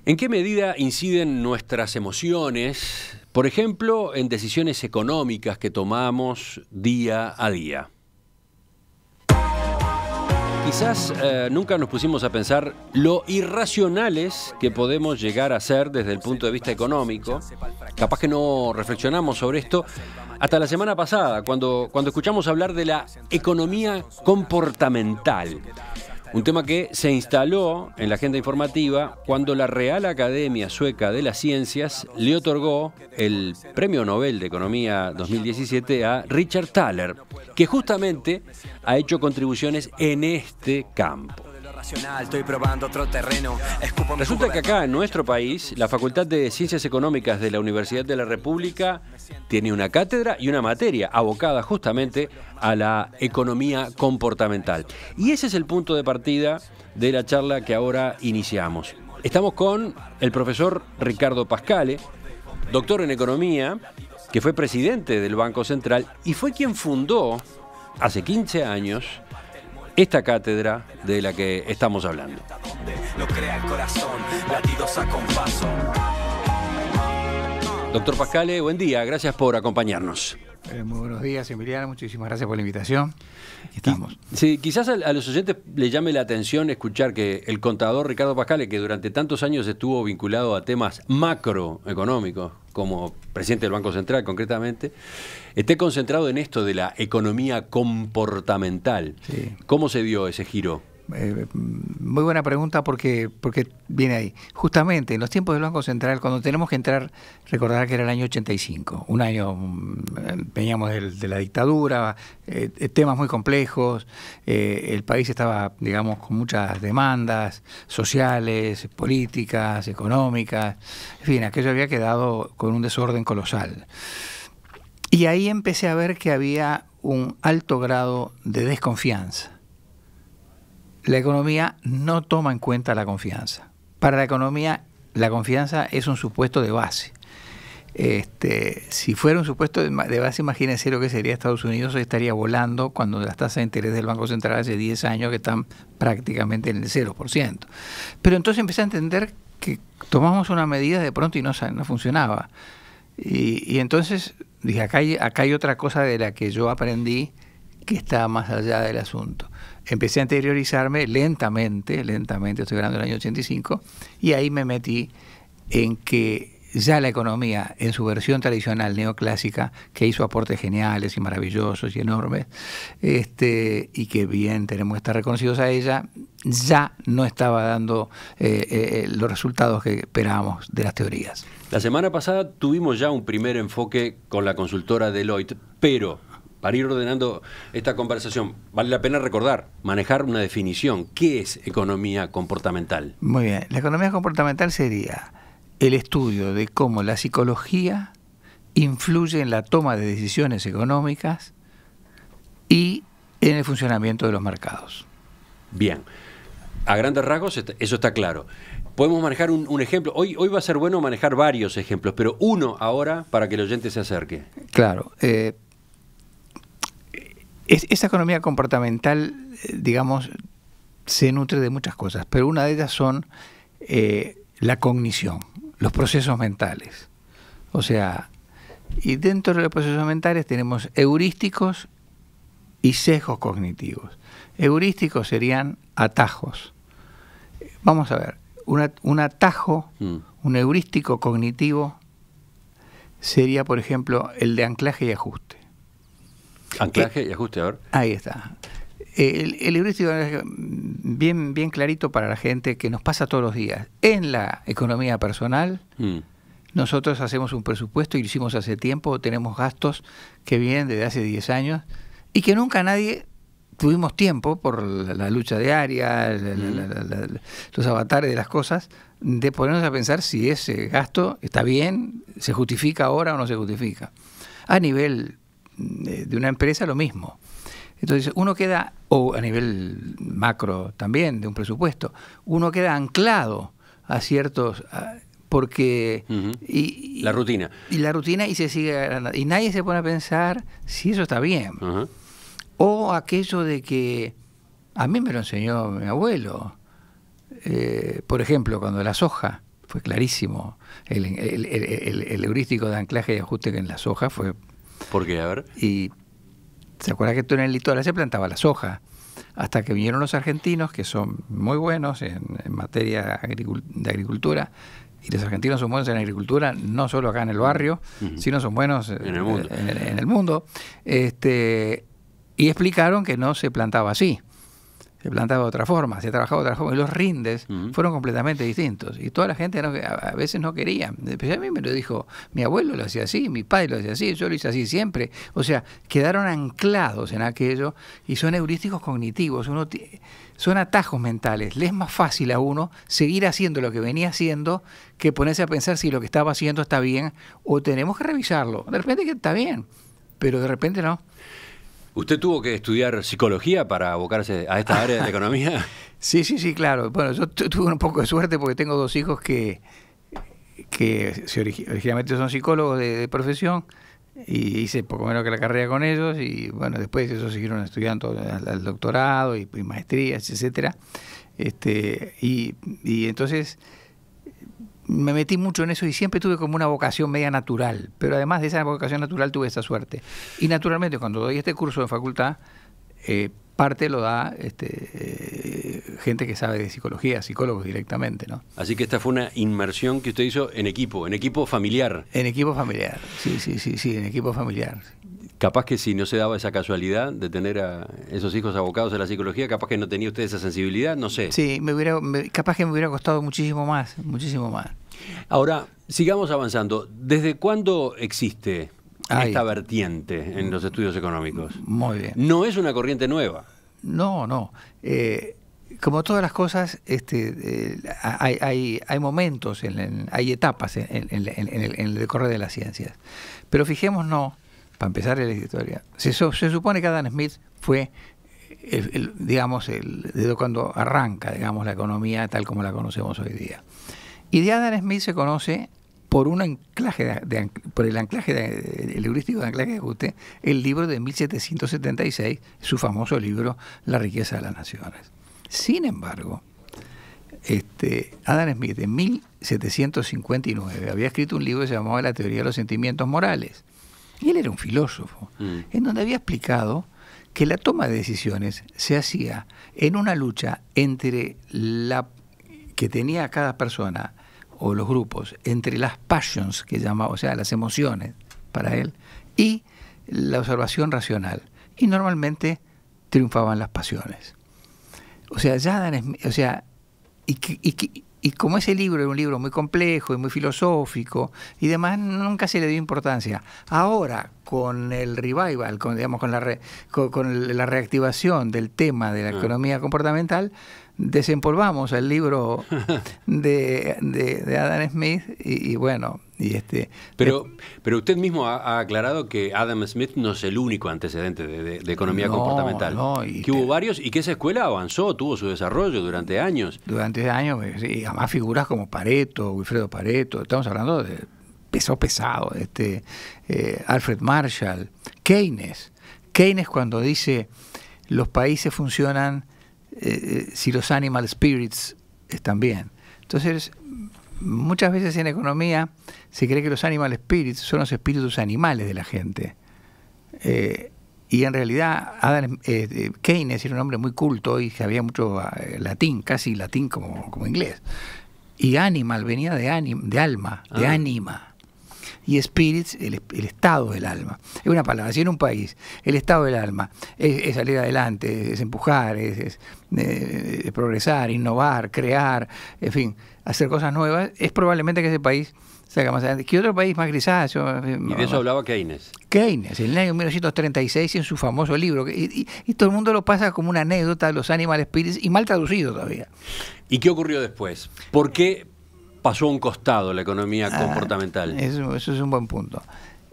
¿En qué medida inciden nuestras emociones, por ejemplo, en decisiones económicas que tomamos día a día? Quizás nunca nos pusimos a pensar lo irracionales que podemos llegar a ser desde el punto de vista económico. Capaz que no reflexionamos sobre esto hasta la semana pasada, cuando escuchamos hablar de la economía comportamental. Un tema que se instaló en la agenda informativa cuando la Real Academia Sueca de las Ciencias le otorgó el Premio Nobel de Economía 2017 a Richard Thaler, que justamente ha hecho contribuciones en este campo. Resulta que acá en nuestro país, la Facultad de Ciencias Económicas de la Universidad de la República tiene una cátedra y una materia abocada justamente a la economía comportamental. Y ese es el punto de partida de la charla que ahora iniciamos. Estamos con el profesor Ricardo Pascale, doctor en economía, que fue presidente del Banco Central y fue quien fundó hace 15 años esta cátedra de la que estamos hablando. Doctor Pascale, buen día, gracias por acompañarnos. Muy buenos días, Emiliano, muchísimas gracias por la invitación. Aquí estamos. Sí, quizás a los oyentes les llame la atención escuchar que el contador Ricardo Pascale, que durante tantos años estuvo vinculado a temas macroeconómicos, como presidente del Banco Central concretamente, esté concentrado en esto de la economía comportamental. Sí. ¿Cómo se dio ese giro? Muy buena pregunta porque viene ahí. Justamente en los tiempos del Banco Central, cuando tenemos que entrar, recordar que era el año 85, un año, veníamos de la dictadura, temas muy complejos, el país estaba, digamos, con muchas demandas sociales, políticas, económicas, en fin, aquello había quedado con un desorden colosal. Y ahí empecé a ver que había un alto grado de desconfianza. La economía no toma en cuenta la confianza. Para la economía, la confianza es un supuesto de base. Si fuera un supuesto de base, imagínense lo que sería Estados Unidos. Hoy estaría volando cuando las tasas de interés del Banco Central hace 10 años que están prácticamente en el 0%. Pero entonces empecé a entender que tomamos una medida de pronto y no funcionaba. Y entonces dije, acá hay otra cosa de la que yo aprendí que está más allá del asunto. Empecé a interiorizarme lentamente, estoy hablando del año 85, y ahí me metí en que ya la economía, en su versión tradicional neoclásica, que hizo aportes geniales y maravillosos y enormes, y que bien tenemos que estar reconocidos a ella, ya no estaba dando los resultados que esperábamos de las teorías. La semana pasada tuvimos ya un primer enfoque con la consultora Deloitte, pero para ir ordenando esta conversación, vale la pena recordar, manejar una definición. ¿Qué es economía comportamental? Muy bien. La economía comportamental sería el estudio de cómo la psicología influye en la toma de decisiones económicas y en el funcionamiento de los mercados. Bien. A grandes rasgos, eso está claro. Podemos manejar un ejemplo. Hoy va a ser bueno manejar varios ejemplos, pero uno ahora para que el oyente se acerque. Claro. Esta economía comportamental, digamos, se nutre de muchas cosas, pero una de ellas son la cognición, los procesos mentales. O sea, y dentro de los procesos mentales tenemos heurísticos y sesgos cognitivos. Heurísticos serían atajos. Vamos a ver, un atajo, un heurístico cognitivo sería, por ejemplo, el de anclaje y ajuste. Anclaje y ajuste, a ver. Ahí está. El heurístico es bien clarito para la gente, que nos pasa todos los días. En la economía personal, nosotros hacemos un presupuesto, y lo hicimos hace tiempo, tenemos gastos que vienen desde hace 10 años y que nunca nadie tuvimos tiempo, por la lucha diaria, los avatares de las cosas, de ponernos a pensar si ese gasto está bien, se justifica ahora o no se justifica. A nivel de una empresa lo mismo. Entonces uno queda, o a nivel macro también, de un presupuesto, uno queda anclado a ciertos, porque la rutina. Y la rutina, y se sigue, y nadie se pone a pensar si eso está bien. O aquello de que a mí me lo enseñó mi abuelo. Por ejemplo, cuando la soja fue clarísimo. El heurístico de anclaje y ajuste en la soja fue... ¿Por qué? A ver. Y se acuerda que en el litoral se plantaba la soja, hasta que vinieron los argentinos, que son muy buenos en materia de agricultura, y los argentinos son buenos en agricultura, no solo acá en el barrio, sino son buenos en el mundo. En el mundo. Y explicaron que no se plantaba así, se plantaba de otra forma, se trabajaba de otra forma, y los rindes fueron completamente distintos. Y toda la gente a veces no quería. Pero a mí me lo dijo, mi abuelo lo hacía así, mi padre lo hacía así, yo lo hice así siempre. O sea, quedaron anclados en aquello, y son heurísticos cognitivos, son atajos mentales. Le es más fácil a uno seguir haciendo lo que venía haciendo que ponerse a pensar si lo que estaba haciendo está bien o tenemos que revisarlo. De repente que está bien, pero de repente no. ¿Usted tuvo que estudiar psicología para abocarse a esta área de la economía? Sí, claro. Bueno, yo tuve un poco de suerte porque tengo 2 hijos que originalmente son psicólogos de profesión, y hice poco menos que la carrera con ellos, y bueno, después ellos siguieron estudiando al doctorado y maestrías, etcétera. Y entonces me metí mucho en eso y siempre tuve como una vocación media natural, pero además de esa vocación natural tuve esa suerte. Y naturalmente cuando doy este curso de facultad, parte lo da gente que sabe de psicología, psicólogos directamente, ¿no? Así que esta fue una inmersión que usted hizo en equipo familiar. En equipo familiar, sí, en equipo familiar. Capaz que si no se daba esa casualidad de tener a esos hijos abocados a la psicología, capaz que no tenía usted esa sensibilidad, no sé. Sí, capaz que me hubiera costado muchísimo más. Ahora, sigamos avanzando. ¿Desde cuándo existe esta vertiente en los estudios económicos? Muy bien. No es una corriente nueva. No. Como todas las cosas, hay momentos, hay etapas en el decorrer de las ciencias. Pero fijémonos, para empezar en la historia, se supone que Adam Smith fue, desde cuando arranca, digamos, la economía tal como la conocemos hoy día. Y de Adam Smith se conoce por un anclaje, por el anclaje, el heurístico de anclaje de ajuste, el libro de 1776, su famoso libro La riqueza de las naciones. Sin embargo, Adam Smith en 1759 había escrito un libro que se llamaba La teoría de los sentimientos morales. Y él era un filósofo, en donde había explicado que la toma de decisiones se hacía en una lucha entre la que tenía cada persona o los grupos, entre las passions, que llamaba, o sea, las emociones para él, y la observación racional. Y normalmente triunfaban las pasiones. O sea, y como ese libro era un libro muy complejo y muy filosófico y demás, nunca se le dio importancia. Ahora, con el revival, con la reactivación del tema de la economía comportamental, desempolvamos el libro de Adam Smith y bueno, pero usted mismo ha aclarado que Adam Smith no es el único antecedente de economía comportamental. Que hubo varios y que esa escuela avanzó, tuvo su desarrollo durante años. Durante años, sí, además figuras como Pareto, Wilfredo Pareto, estamos hablando de peso pesado, Alfred Marshall, Keynes cuando dice los países funcionan si los animal spirits están bien. Entonces, muchas veces en economía se cree que los animal spirits son los espíritus animales de la gente. Y en realidad Keynes era un hombre muy culto y sabía mucho latín, casi latín como inglés. Y animal venía de alma, de ánima. Y spirits, el estado del alma. Es una palabra, si en un país el estado del alma es salir adelante, es empujar, es progresar, innovar, crear, en fin, hacer cosas nuevas, es probablemente que ese país salga más adelante. ¿Qué otro país más grisáceo? Y de eso hablaba Keynes. Keynes, en el año 1936, en su famoso libro. Y todo el mundo lo pasa como una anécdota de los animal spirits y mal traducido todavía. ¿Y qué ocurrió después? ¿Por qué pasó a un costado la economía comportamental? Eso es un buen punto.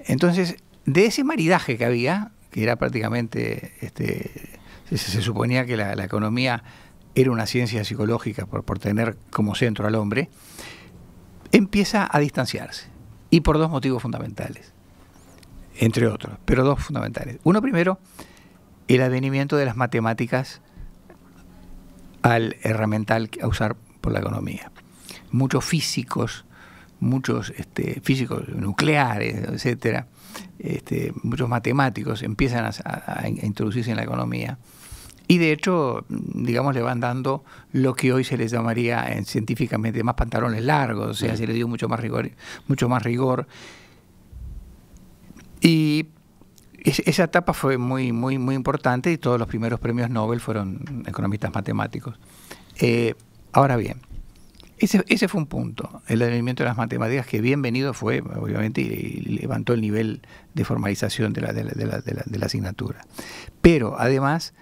Entonces, de ese maridaje que había, que era prácticamente, se suponía que la economía era una ciencia psicológica por tener como centro al hombre, empieza a distanciarse. Y por 2 motivos fundamentales, entre otros, pero 2 fundamentales. Uno primero, el advenimiento de las matemáticas al herramental a usar por la economía. muchos físicos nucleares, etcétera, muchos matemáticos empiezan a introducirse en la economía. Y de hecho, digamos, le van dando lo que hoy se les llamaría científicamente más pantalones largos, o sea, se le dio mucho más rigor. Y esa etapa fue muy, muy, muy importante, y todos los primeros premios Nobel fueron economistas matemáticos. Ahora bien, ese fue un punto, el advenimiento de las matemáticas, que bienvenido fue, obviamente, y levantó el nivel de formalización de la asignatura. Pero además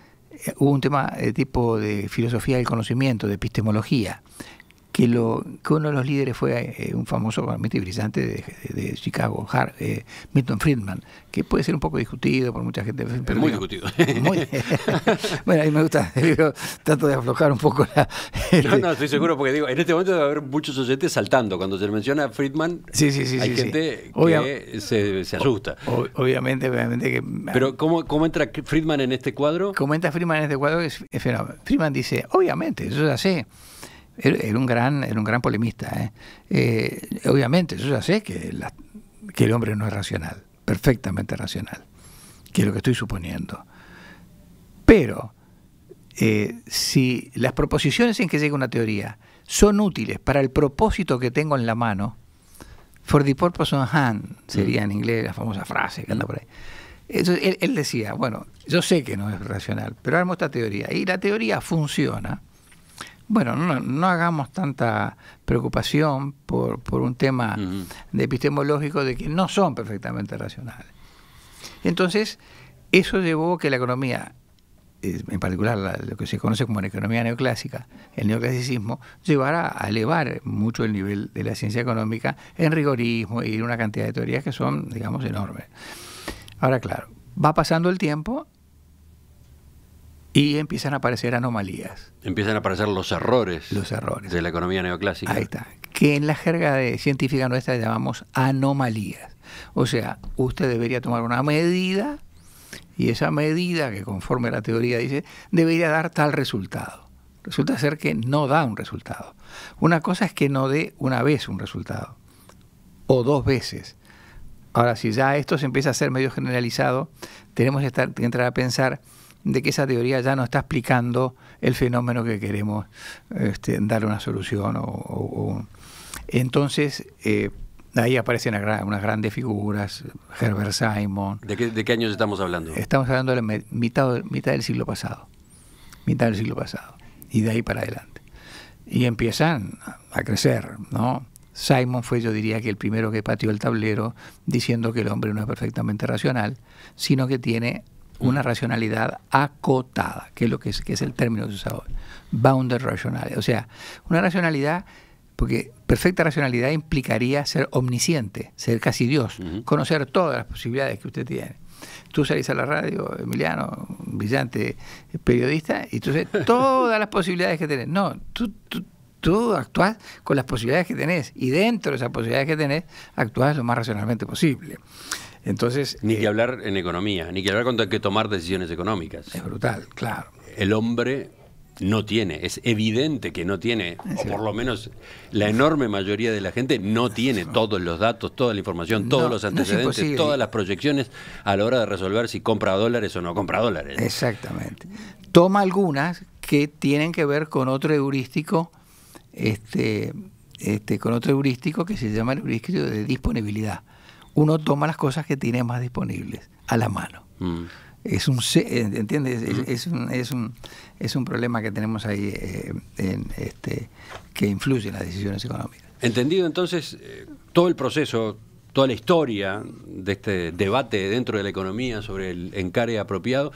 hubo un tema de tipo de filosofía del conocimiento, de epistemología, que uno de los líderes fue un famoso economista y brillante de Chicago, Milton Friedman, que puede ser un poco discutido por mucha gente. Pero muy discutido. Bueno, a mí me gusta, trato de aflojar un poco la... No, estoy seguro, porque digo, en este momento debe haber muchos oyentes saltando. Cuando se le menciona a Friedman, hay gente que se asusta. Obviamente que... Pero ¿cómo entra Friedman en este cuadro? ¿Cómo entra Friedman en este cuadro? Es fenómeno. Friedman dice, obviamente, yo ya sé. Era un gran polemista. Obviamente, yo ya sé que el hombre no es racional, perfectamente racional, que es lo que estoy suponiendo. Pero si las proposiciones en que llega una teoría son útiles para el propósito que tengo en la mano, for the purpose on hand, sería en inglés la famosa frase que anda por ahí. Entonces, él decía, bueno, yo sé que no es racional, pero armo esta teoría, y la teoría funciona. Bueno, no hagamos tanta preocupación por un tema de epistemológico de que no son perfectamente racionales. Entonces, eso llevó que la economía, en particular lo que se conoce como la economía neoclásica, el neoclasicismo, llevara a elevar mucho el nivel de la ciencia económica en rigorismo y en una cantidad de teorías que son, digamos, enormes. Ahora, claro, va pasando el tiempo y empiezan a aparecer anomalías. Empiezan a aparecer los errores de la economía neoclásica. Ahí está. Que en la jerga científica nuestra llamamos anomalías. O sea, usted debería tomar una medida, y esa medida, que conforme la teoría dice, debería dar tal resultado. Resulta ser que no da un resultado. Una cosa es que no dé una vez un resultado, o dos veces. Ahora, si ya esto se empieza a hacer medio generalizado, tenemos que entrar a pensar de que esa teoría ya no está explicando el fenómeno que queremos darle una solución. Entonces, ahí aparecen unas grandes figuras, Herbert Simon. ¿De qué años estamos hablando? Estamos hablando de la mitad del siglo pasado. Mitad del siglo pasado. Y de ahí para adelante. Y empiezan a crecer, ¿no? Simon fue, yo diría, que el primero que pateó el tablero diciendo que el hombre no es perfectamente racional, sino que tiene una racionalidad acotada, que es el término que se usa hoy, bounded rationality. O sea, una racionalidad, porque perfecta racionalidad implicaría ser omnisciente, ser casi Dios, conocer todas las posibilidades que usted tiene. Tú salís a la radio, Emiliano, un brillante periodista, y tú sabes todas las posibilidades que tenés. No, tú actuás con las posibilidades que tenés, y dentro de esas posibilidades que tenés, actuás lo más racionalmente posible. Entonces, ni que hablar en economía, ni que hablar cuando hay que tomar decisiones económicas. Es brutal, claro. El hombre no tiene, es evidente que no tiene, o por lo menos la enorme mayoría de la gente no tiene todos los datos, toda la información, todos los antecedentes, todas las proyecciones a la hora de resolver si compra dólares o no compra dólares. Exactamente. Toma algunas que tienen que ver con otro heurístico, con otro heurístico que se llama el heurístico de disponibilidad. Uno toma las cosas que tiene más disponibles a la mano. Es un, ¿entiendes? Es un problema que tenemos ahí que influye en las decisiones económicas. Entendido entonces todo el proceso, toda la historia de este debate dentro de la economía sobre el encare apropiado,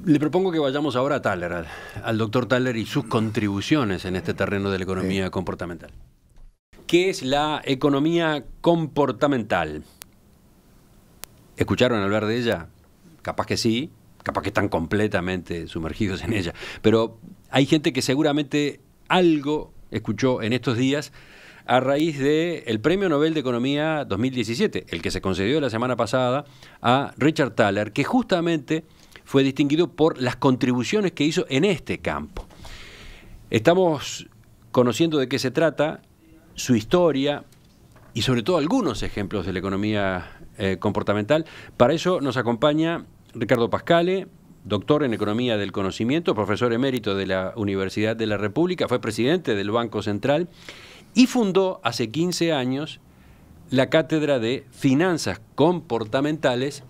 le propongo que vayamos ahora a Thaler, al doctor Thaler y sus contribuciones en este terreno de la economía comportamental. ¿Qué es la economía comportamental? ¿Escucharon hablar de ella? Capaz que sí, capaz que están completamente sumergidos en ella. Pero hay gente que seguramente algo escuchó en estos días a raíz del Premio Nobel de Economía 2017, el que se concedió la semana pasada a Richard Thaler, que justamente fue distinguido por las contribuciones que hizo en este campo. Estamos conociendo de qué se trata, su historia y sobre todo algunos ejemplos de la economía comportamental. Para eso nos acompaña Ricardo Pascale, doctor en Economía del Conocimiento, profesor emérito de la Universidad de la República, fue presidente del Banco Central y fundó hace 15 años la Cátedra de Finanzas Comportamentales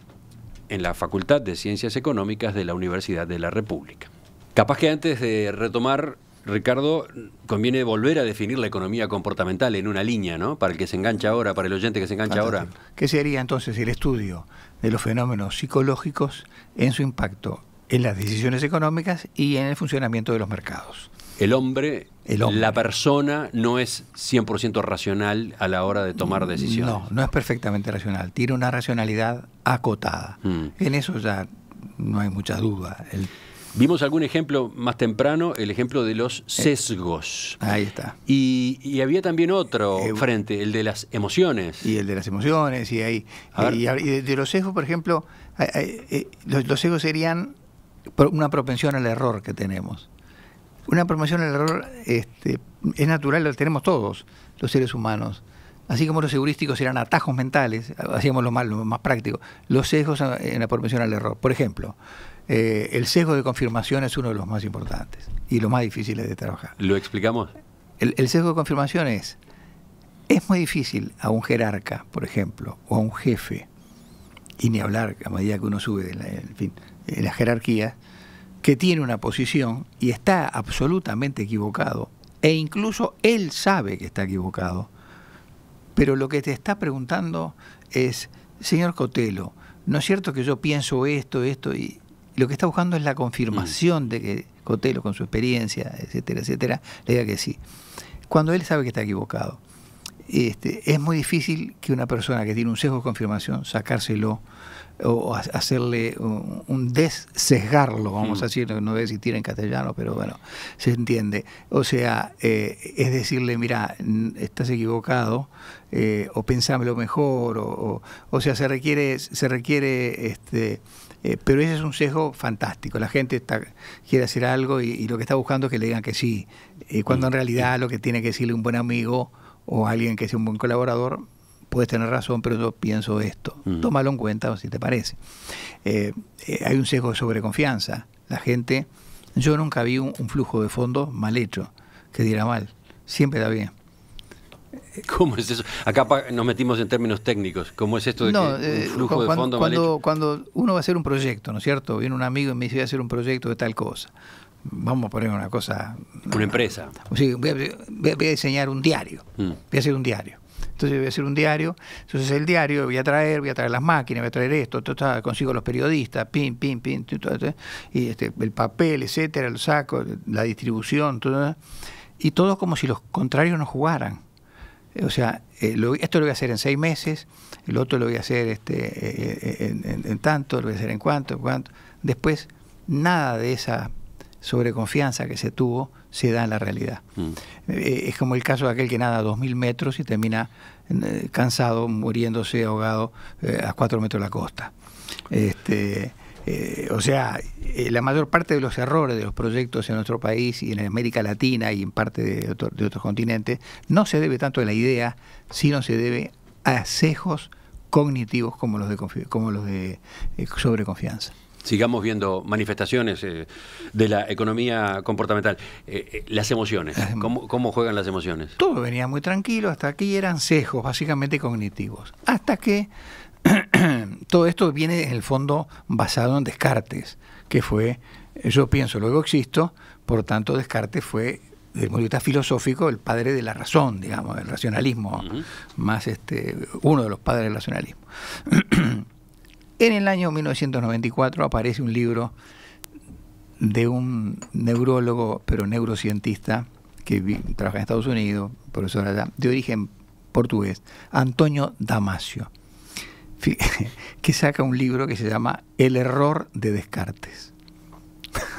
en la Facultad de Ciencias Económicas de la Universidad de la República. Capaz que antes de retomar, Ricardo, conviene volver a definir la economía comportamental en una línea, ¿no? Para el que se engancha ahora, para el oyente que se engancha ahora. ¿Qué sería entonces el estudio de los fenómenos psicológicos en su impacto en las decisiones económicas y en el funcionamiento de los mercados? El hombre, la persona, no es 100% racional a la hora de tomar decisiones. No es perfectamente racional. Tiene una racionalidad acotada. En eso ya no hay mucha duda. Vimos algún ejemplo más temprano, el ejemplo de los sesgos. Ahí está. Y había también otro frente, el de las emociones. Y el de las emociones. Y de los sesgos, por ejemplo, los sesgos serían una propensión al error que tenemos. Una propensión al error es natural, lo tenemos todos, los seres humanos. Así como los heurísticos eran atajos mentales, hacíamos lo más práctico. Los sesgos en la propensión al error. Por ejemplo, el sesgo de confirmación es uno de los más importantes y los más difíciles de trabajar. ¿Lo explicamos? El sesgo de confirmación es muy difícil a un jerarca, por ejemplo, o a un jefe, y ni hablar a medida que uno sube en la jerarquía, que tiene una posición y está absolutamente equivocado, e incluso él sabe que está equivocado, pero lo que te está preguntando es: señor Cotelo, ¿no es cierto que yo pienso esto, y lo que está buscando es la confirmación de que Cotelo, con su experiencia, etcétera, etcétera, le diga que sí? Cuando él sabe que está equivocado, es muy difícil que una persona que tiene un sesgo de confirmación, sacárselo o hacerle un dessesgarlo, vamos a decir, no voy a decir en castellano, pero bueno, se entiende. O sea, es decirle: mira, estás equivocado, o pensámelo mejor, o sea, se requiere pero ese es un sesgo fantástico. La gente quiere hacer algo y lo que está buscando es que le digan que sí, cuando en realidad lo que tiene que decirle un buen amigo o alguien que sea un buen colaborador: puedes tener razón, pero yo pienso esto. Tómalo en cuenta, si te parece. Hay un sesgo de sobreconfianza. La gente, yo nunca vi un flujo de fondos mal hecho, que diera mal. Siempre da bien. ¿Cómo es eso? Acá nos metimos en términos técnicos. ¿Cómo es esto de que un flujo de fondos mal hecho? Cuando uno va a hacer un proyecto, ¿no es cierto? Viene un amigo y me dice: voy a hacer un proyecto de tal cosa. Vamos a poner una cosa... Una empresa. Sí, voy a diseñar un diario. Voy a hacer un diario. Entonces voy a hacer un diario. Entonces el diario voy a traer las máquinas, voy a traer esto, consigo los periodistas, pin, y el papel, etcétera, lo saco, la distribución, todo, y todo como si los contrarios no jugaran. O sea, esto lo voy a hacer en 6 meses, el otro lo voy a hacer en tanto, lo voy a hacer en cuánto. Después, nada de esa sobreconfianza que se tuvo se da en la realidad. Es como el caso de aquel que nada a 2000 metros y termina cansado, muriéndose, ahogado a 4 metros de la costa. O sea, la mayor parte de los errores de los proyectos en nuestro país y en América Latina y en parte de otros continentes no se debe tanto a la idea, sino se debe a sesgos cognitivos como los de sobreconfianza. Sigamos viendo manifestaciones de la economía comportamental. Las emociones, ¿cómo juegan las emociones? Todo venía muy tranquilo, hasta aquí eran sesgos básicamente cognitivos. Hasta que todo esto viene en el fondo basado en Descartes, que fue: yo pienso, luego existo. Por tanto, Descartes fue, desde el punto de vista filosófico, el padre de la razón, digamos, del racionalismo, más uno de los padres del racionalismo. En el año 1994 aparece un libro de un neurólogo, pero neurocientista, que trabaja en Estados Unidos, profesor allá, de origen portugués, Antonio Damasio, que saca un libro que se llama El error de Descartes.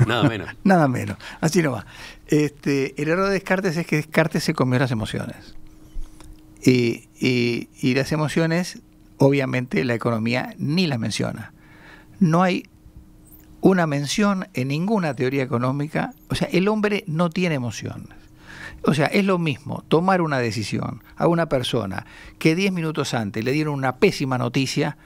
Nada menos. Nada menos, así no va. El error de Descartes es que Descartes se comió las emociones. Y las emociones, obviamente, la economía ni las menciona. No hay una mención en ninguna teoría económica. O sea, el hombre no tiene emociones. O sea, es lo mismo tomar una decisión a una persona que 10 minutos antes le dieron una pésima noticia,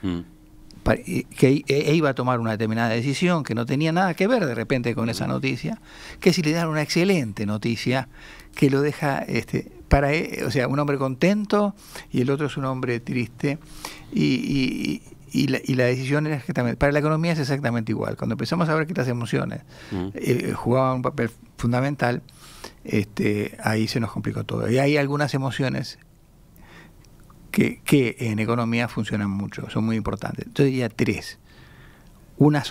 que iba a tomar una determinada decisión que no tenía nada que ver de repente con esa noticia, que si le dan una excelente noticia que lo deja o sea, un hombre contento y el otro es un hombre triste, y la decisión era exactamente, para la economía es exactamente igual. Cuando empezamos a ver que las emociones jugaban un papel fundamental, ahí se nos complicó todo. Y hay algunas emociones que en economía funcionan mucho, son muy importantes. Yo diría 3. Una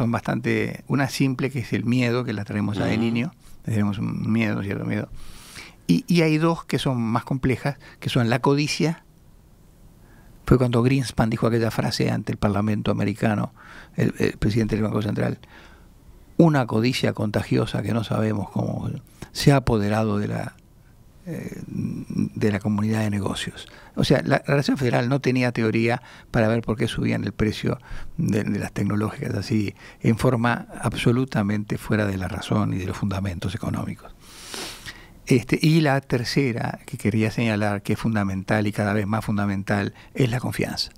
simple, que es el miedo, que la traemos ya de niño, tenemos un miedo, cierto miedo. Y hay 2 que son más complejas, que son la codicia. Fue cuando Greenspan dijo aquella frase ante el Parlamento americano, el presidente del Banco Central: una codicia contagiosa que no sabemos cómo se ha apoderado de la comunidad de negocios. O sea, la Reserva Federal no tenía teoría para ver por qué subían el precio de las tecnológicas así, en forma absolutamente fuera de la razón y de los fundamentos económicos. Y la tercera que quería señalar, que es fundamental y cada vez más fundamental, es la confianza.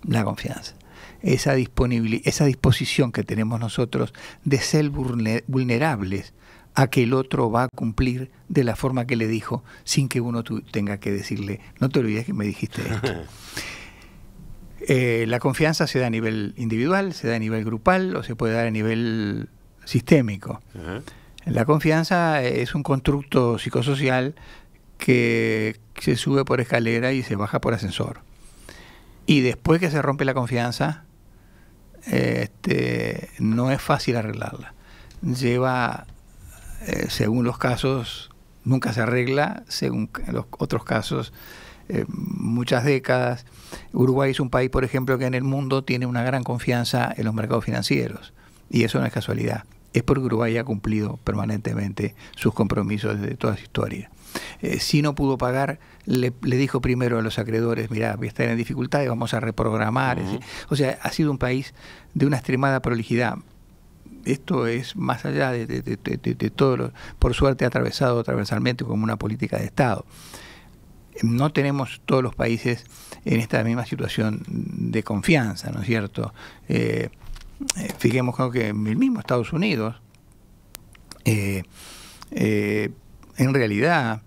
La confianza. Esa disposición que tenemos nosotros de ser vulnerables a que el otro va a cumplir de la forma que le dijo, sin que uno tenga que decirle: no te olvides que me dijiste esto. La confianza se da a nivel individual, se da a nivel grupal o se puede dar a nivel sistémico. La confianza es un constructo psicosocial que se sube por escalera y se baja por ascensor. Y después que se rompe la confianza, no es fácil arreglarla. Lleva, según los casos, nunca se arregla, según los otros casos, muchas décadas. Uruguay es un país, por ejemplo, que en el mundo tiene una gran confianza en los mercados financieros. Y eso no es casualidad. Es porque Uruguay ha cumplido permanentemente sus compromisos desde toda su historia. Si no pudo pagar, le dijo primero a los acreedores: mirá, voy a estar en dificultades, vamos a reprogramar. O sea, ha sido un país de una extremada prolijidad. Esto es más allá de todo, por suerte atravesado transversalmente como una política de Estado. No tenemos todos los países en esta misma situación de confianza, ¿no es cierto? Fijémonos que en el mismo Estados Unidos, en realidad,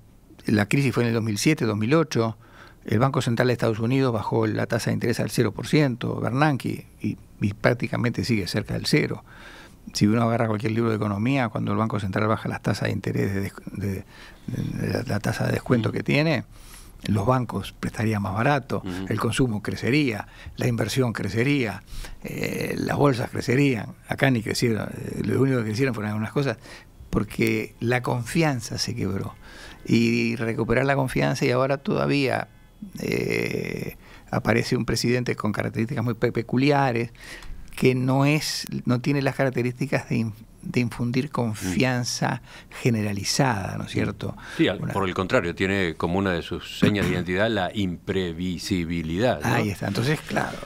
la crisis fue en el 2007, 2008, el Banco Central de Estados Unidos bajó la tasa de interés al 0%, Bernanke, y prácticamente sigue cerca del 0. Si uno agarra cualquier libro de economía, cuando el Banco Central baja las tasas de interés, la tasa de descuento que tiene, los bancos prestarían más barato, el consumo crecería, la inversión crecería, las bolsas crecerían. Acá ni crecieron, lo único que crecieron fueron algunas cosas, porque la confianza se quebró. Y recuperar la confianza, y ahora todavía aparece un presidente con características muy peculiares, que no tiene las características de infundir confianza generalizada, ¿no es cierto? Sí, por el contrario, tiene como una de sus señas de identidad la imprevisibilidad, ¿no? Ahí está, entonces, claro.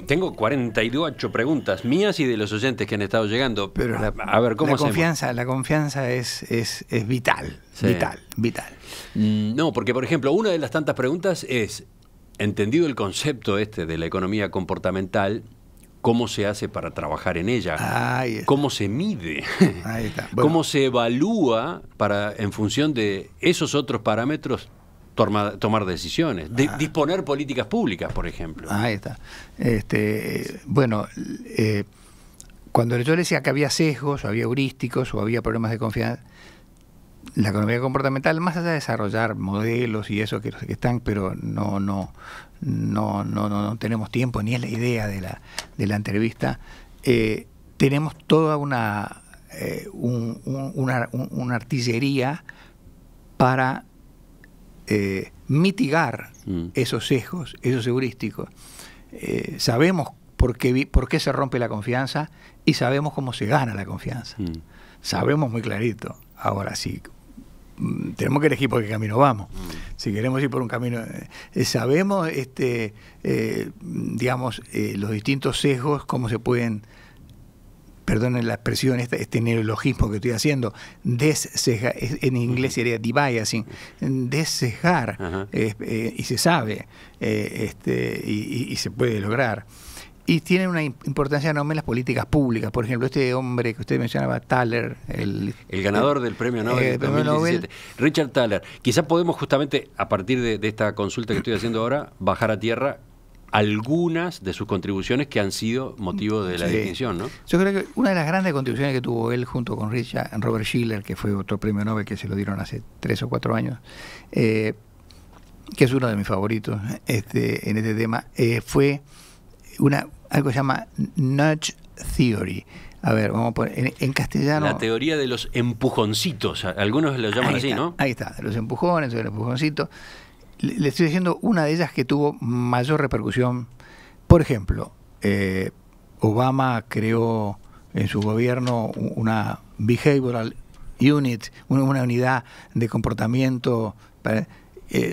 Tengo 48 preguntas mías y de los oyentes que han estado llegando. Pero a ver, ¿cómo hacemos? La confianza es vital, sí. vital. No, porque, por ejemplo, una de las tantas preguntas es: entendido el concepto de la economía comportamental, ¿cómo se hace para trabajar en ella? ¿Cómo se mide? Ahí está. Bueno. ¿Cómo se evalúa en función de esos otros parámetros tomar decisiones? Disponer políticas públicas, por ejemplo. Ahí está. Cuando yo le decía que había sesgos, o había heurísticos, o había problemas de confianza, la economía comportamental, más allá de desarrollar modelos y eso que están, pero no tenemos tiempo, ni es la idea de la entrevista, tenemos toda una artillería para mitigar esos sesgos, esos heurísticos. Sabemos por qué se rompe la confianza y sabemos cómo se gana la confianza. Sabemos muy clarito. Ahora sí, tenemos que elegir por qué camino vamos. Si queremos ir por un camino, sabemos los distintos sesgos, cómo se pueden perdonen la expresión, este neologismo que estoy haciendo, dessesgar, en inglés sería debiasing, dessesgar, y se sabe, y se puede lograr. Y tiene una importancia enorme en las políticas públicas. Por ejemplo, este hombre que usted mencionaba, Thaler, el ganador del premio Nobel de 2017, Richard Thaler. Quizás podemos justamente, a partir de esta consulta que estoy haciendo ahora, bajar a tierra algunas de sus contribuciones que han sido motivo de la distinción, ¿no? Yo creo que una de las grandes contribuciones que tuvo él junto con Robert Schiller, que fue otro premio Nobel que se lo dieron hace 3 o 4 años, que es uno de mis favoritos en este tema, fue algo que se llama nudge theory. A ver, vamos a poner en castellano. La teoría de los empujoncitos, algunos lo llaman así, ¿no? Ahí está, de los empujones, de los empujoncitos. Le estoy diciendo una de ellas que tuvo mayor repercusión. Por ejemplo, Obama creó en su gobierno una behavioral unit, una unidad de comportamiento.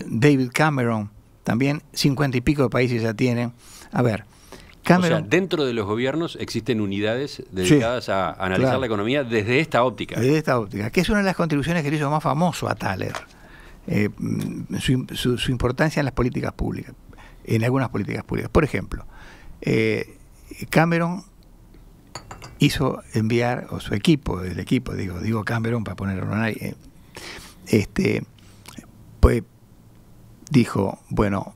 David Cameron, también 50 y pico de países ya tienen. A ver, Cameron, o sea, dentro de los gobiernos existen unidades dedicadas a analizar la economía desde esta óptica. Desde esta óptica, que es una de las contribuciones que le hizo más famoso a Thaler. Su importancia en las políticas públicas, en algunas políticas públicas. Por ejemplo, Cameron hizo enviar, o su equipo, digo Cameron para ponerlo en aire, pues dijo, bueno,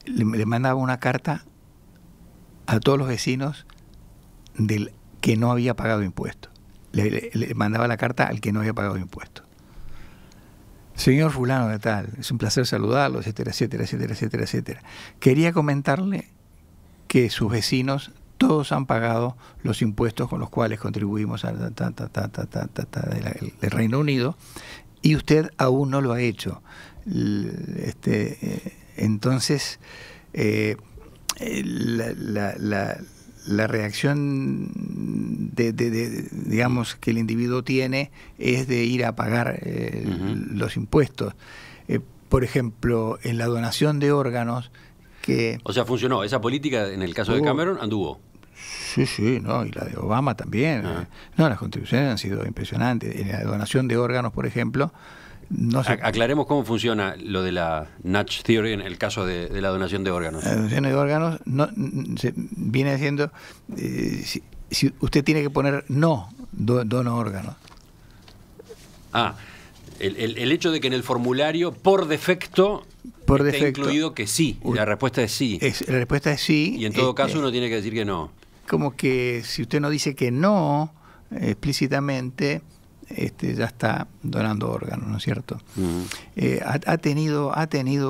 le mandaba una carta a todos los vecinos del que no había pagado impuestos. Le mandaba la carta al que no había pagado impuestos. Señor fulano de tal, es un placer saludarlo, etcétera, etcétera, etcétera, etcétera, etcétera. Quería comentarle que sus vecinos todos han pagado los impuestos con los cuales contribuimos al del Reino Unido y usted aún no lo ha hecho. Entonces, la reacción digamos que el individuo tiene es de ir a pagar los impuestos. Por ejemplo, en la donación de órganos, o sea, funcionó. Esa política, en el caso de Cameron, anduvo. Sí, no, y la de Obama también. No, las contribuciones han sido impresionantes. En la donación de órganos, por ejemplo, no sé. Aclaremos cómo funciona lo de la nudge theory en el caso de la donación de órganos. La donación de órganos se viene diciendo, si usted tiene que poner dono órganos. El hecho de que en el formulario, por defecto, está incluido que sí. La respuesta es sí. La respuesta es sí. Y en todo caso uno tiene que decir que no. Como que si usted no dice que no, explícitamente, ya está donando órganos, ¿no es cierto? Ha tenido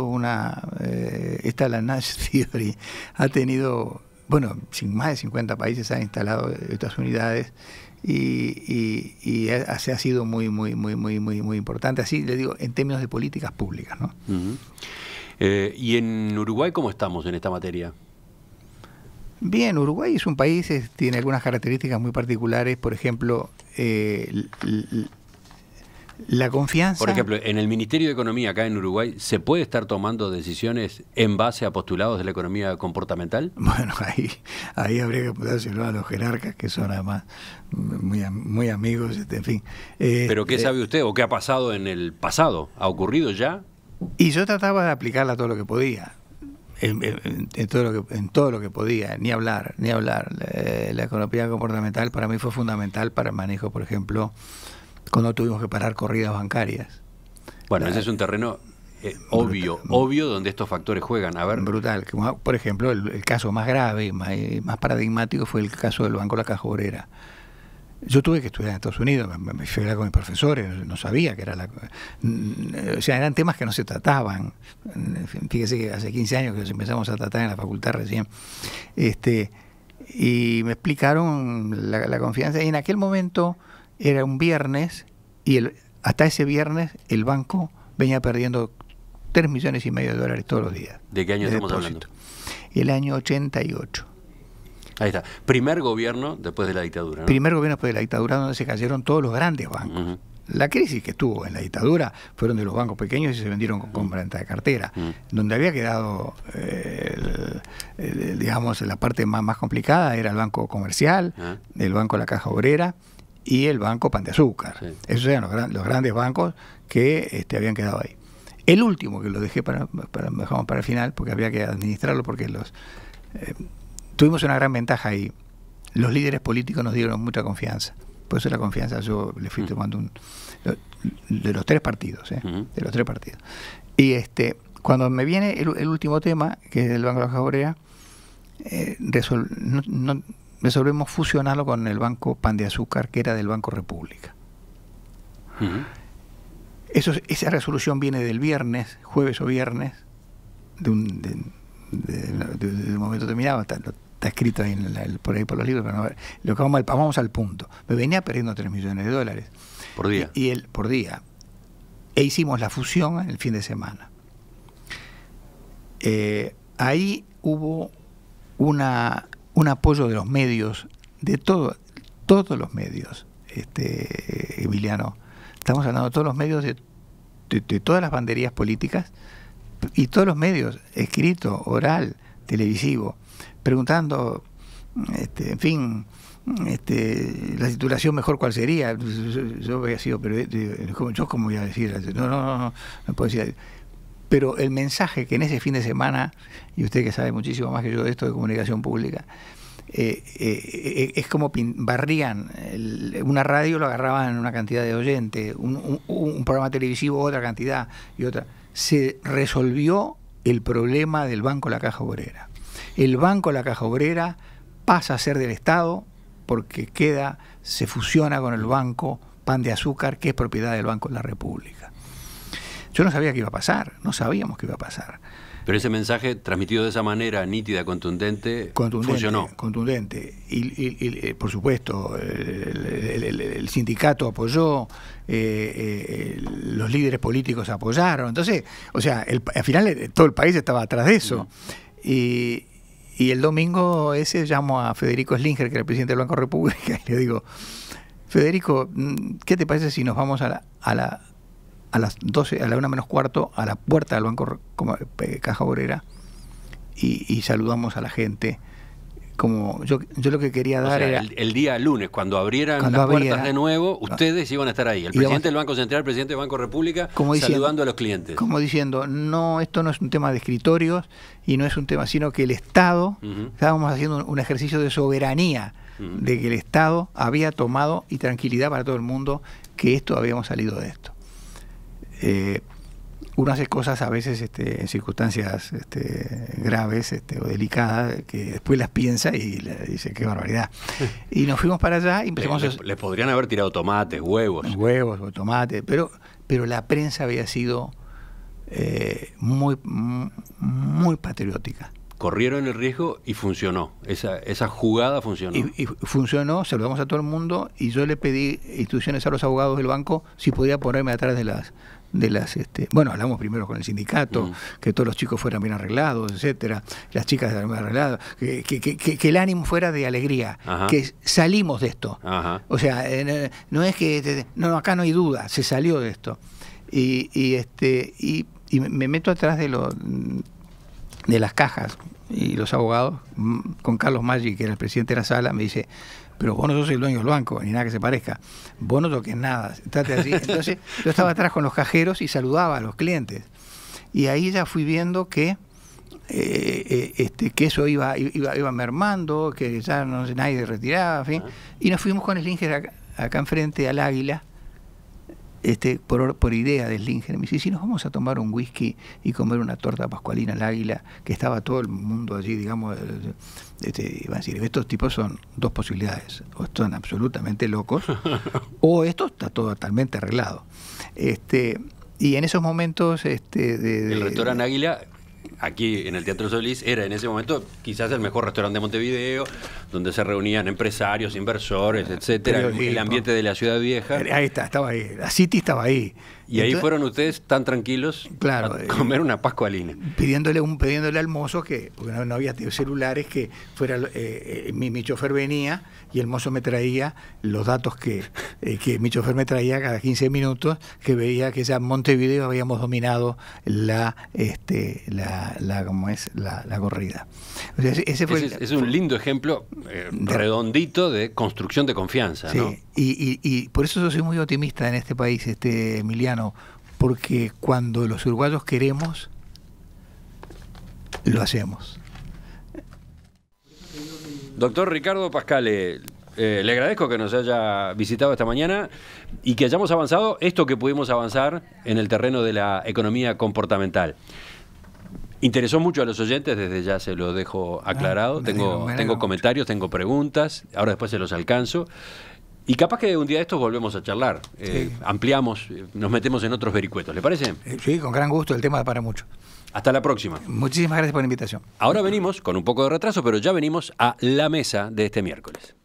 una... la Nash Theory ha tenido... Bueno, más de 50 países han instalado estas unidades y ha sido muy importante, así le digo, en términos de políticas públicas, ¿no? ¿Y en Uruguay cómo estamos en esta materia? Bien, Uruguay es un país, tiene algunas características muy particulares, por ejemplo, la confianza... Por ejemplo, en el Ministerio de Economía acá en Uruguay, ¿se puede estar tomando decisiones en base a postulados de la economía comportamental? Bueno, ahí habría que preguntárselo a los jerarcas, que son además muy amigos, en fin. ¿Pero qué sabe usted o qué ha pasado en el pasado? ¿Ha ocurrido ya? Y yo trataba de aplicarla todo lo que podía. En todo lo que podía, ni hablar. La economía comportamental para mí fue fundamental para el manejo, por ejemplo, cuando tuvimos que parar corridas bancarias. Bueno, ese es un terreno obvio donde estos factores juegan. A ver. Brutal. Como, por ejemplo, el caso más grave, más paradigmático fue el caso del Banco La Caja Obrera. Yo tuve que estudiar en Estados Unidos, me fui a hablar con mis profesores, no sabía que era o sea, eran temas que no se trataban. Fíjese que hace 15 años que los empezamos a tratar en la facultad recién. Y me explicaron la confianza. Y en aquel momento era un viernes, y hasta ese viernes el banco venía perdiendo $3,5 millones todos los días. ¿De qué año estamos hablando? El año 88. Ahí está. Primer gobierno después de la dictadura, ¿no? Primer gobierno después de la dictadura, donde se cayeron todos los grandes bancos. La crisis que estuvo en la dictadura fueron de los bancos pequeños y se vendieron con compra-venta de cartera. Donde había quedado, digamos, la parte más complicada era el Banco Comercial, el Banco La Caja Obrera y el Banco Pan de Azúcar. Sí. Esos eran los grandes bancos que habían quedado ahí. El último, que lo dejé dejamos para el final, porque había que administrarlo, porque tuvimos una gran ventaja ahí. Los líderes políticos nos dieron mucha confianza. Por eso la confianza yo le fui tomando de los tres partidos, de los tres partidos. Y cuando me viene el último tema, que es el Banco de la Caja Obrera, resolvemos fusionarlo con el Banco Pan de Azúcar, que era del Banco República. Esa resolución viene del viernes, jueves o viernes, de un momento determinado. Está escrito ahí por ahí por los libros, pero no, vamos al punto. Me venía perdiendo 3 millones de dólares. Por día. Por día. E hicimos la fusión en el fin de semana. Ahí hubo un apoyo de los medios, de todos los medios, Emiliano. Estamos hablando de todos los medios, de todas las banderías políticas y todos los medios, escrito, oral, televisivo, preguntando, en fin, la titulación mejor cuál sería. Yo había sido periodista, yo cómo voy a decir, no puedo decir. Pero el mensaje que en ese fin de semana, y usted que sabe muchísimo más que yo de esto de comunicación pública, es como barrían una radio, lo agarraban en una cantidad de oyentes, un programa televisivo otra cantidad y otra. Se resolvió el problema del Banco La Caja Obrera. El Banco La Caja Obrera pasa a ser del Estado porque se fusiona con el Banco Pan de Azúcar, que es propiedad del Banco de la República. Yo no sabía qué iba a pasar, no sabíamos qué iba a pasar. Pero ese mensaje transmitido de esa manera nítida, contundente funcionó. Contundente. Y por supuesto, el sindicato apoyó, los líderes políticos apoyaron. Entonces, o sea, al final todo el país estaba atrás de eso. Y el domingo llamo a Federico Slinger, que era el presidente del Banco República, y le digo, Federico, ¿qué te parece si nos vamos a las 12, a la 1 menos cuarto, a la puerta del Banco Caja Obrera y saludamos a la gente? Como yo lo que quería dar era... El día lunes, cuando abrieran las puertas de nuevo, ustedes iban a estar ahí. El presidente del Banco Central, el presidente del Banco República, saludando a los clientes. Como diciendo, no, esto no es un tema de escritorios y no es un tema, sino que el Estado, estábamos haciendo un ejercicio de soberanía, de que el Estado había tomado, y tranquilidad para todo el mundo, que habíamos salido de esto. Uno hace cosas a veces en circunstancias graves o delicadas, que después las piensa y le dice qué barbaridad. Y nos fuimos para allá y empezamos les podrían haber tirado tomates, huevos o tomates, pero la prensa había sido muy patriótica. Corrieron el riesgo y funcionó. Esa jugada funcionó. Y funcionó, saludamos a todo el mundo y yo le pedí instrucciones a los abogados del banco si podía ponerme atrás de las bueno, hablamos primero con el sindicato, que todos los chicos fueran bien arreglados, etcétera, las chicas bien arregladas, que el ánimo fuera de alegría, que salimos de esto. O sea, no es que acá no hay duda, se salió de esto. Y me meto atrás de las cajas, y los abogados, con Carlos Maggi, que era el presidente de la sala, me dice, pero vos no sos el dueño del banco, ni nada que se parezca, vos no toques nada, estate así. Entonces yo estaba atrás con los cajeros y saludaba a los clientes, y ahí ya fui viendo que eso iba mermando, que ya nadie retiraba, en fin. Y nos fuimos con Slinger acá enfrente al Águila, por idea de Slinger. Me dice, si nos vamos a tomar un whisky y comer una torta pascualina al Águila, que estaba todo el mundo allí, digamos, iban a decir, estos tipos son dos posibilidades, o están absolutamente locos, o esto está todo totalmente arreglado. Y en esos momentos... el restaurante Águila, aquí en el Teatro Solís, era en ese momento quizás el mejor restaurante de Montevideo, donde se reunían empresarios, inversores, etcétera, el ambiente de la ciudad vieja. Ahí estaba ahí, la City estaba ahí. Y ahí fueron ustedes tan tranquilos, claro, a comer una pascualina. Pidiéndole al mozo que, porque no había celulares, que fuera mi chofer venía y el mozo me traía los datos que mi chofer me traía cada 15 minutos, que veía que ya en Montevideo habíamos dominado la corrida. O sea, es un lindo ejemplo redondito de construcción de confianza, sí, ¿no? Y por eso yo soy muy optimista en este país, Emiliano, porque cuando los uruguayos queremos, lo hacemos. Doctor Ricardo Pascale, le agradezco que nos haya visitado esta mañana y que hayamos avanzado esto que pudimos avanzar en el terreno de la economía comportamental. Interesó mucho a los oyentes, desde ya se lo dejo aclarado. Tengo comentarios, tengo preguntas, ahora después se los alcanzo. Y capaz que un día de estos volvemos a charlar, sí. Ampliamos, nos metemos en otros vericuetos, ¿le parece? Sí, con gran gusto, el tema da para mucho. Hasta la próxima. Muchísimas gracias por la invitación. Ahora venimos, con un poco de retraso, pero ya venimos a la mesa de este miércoles.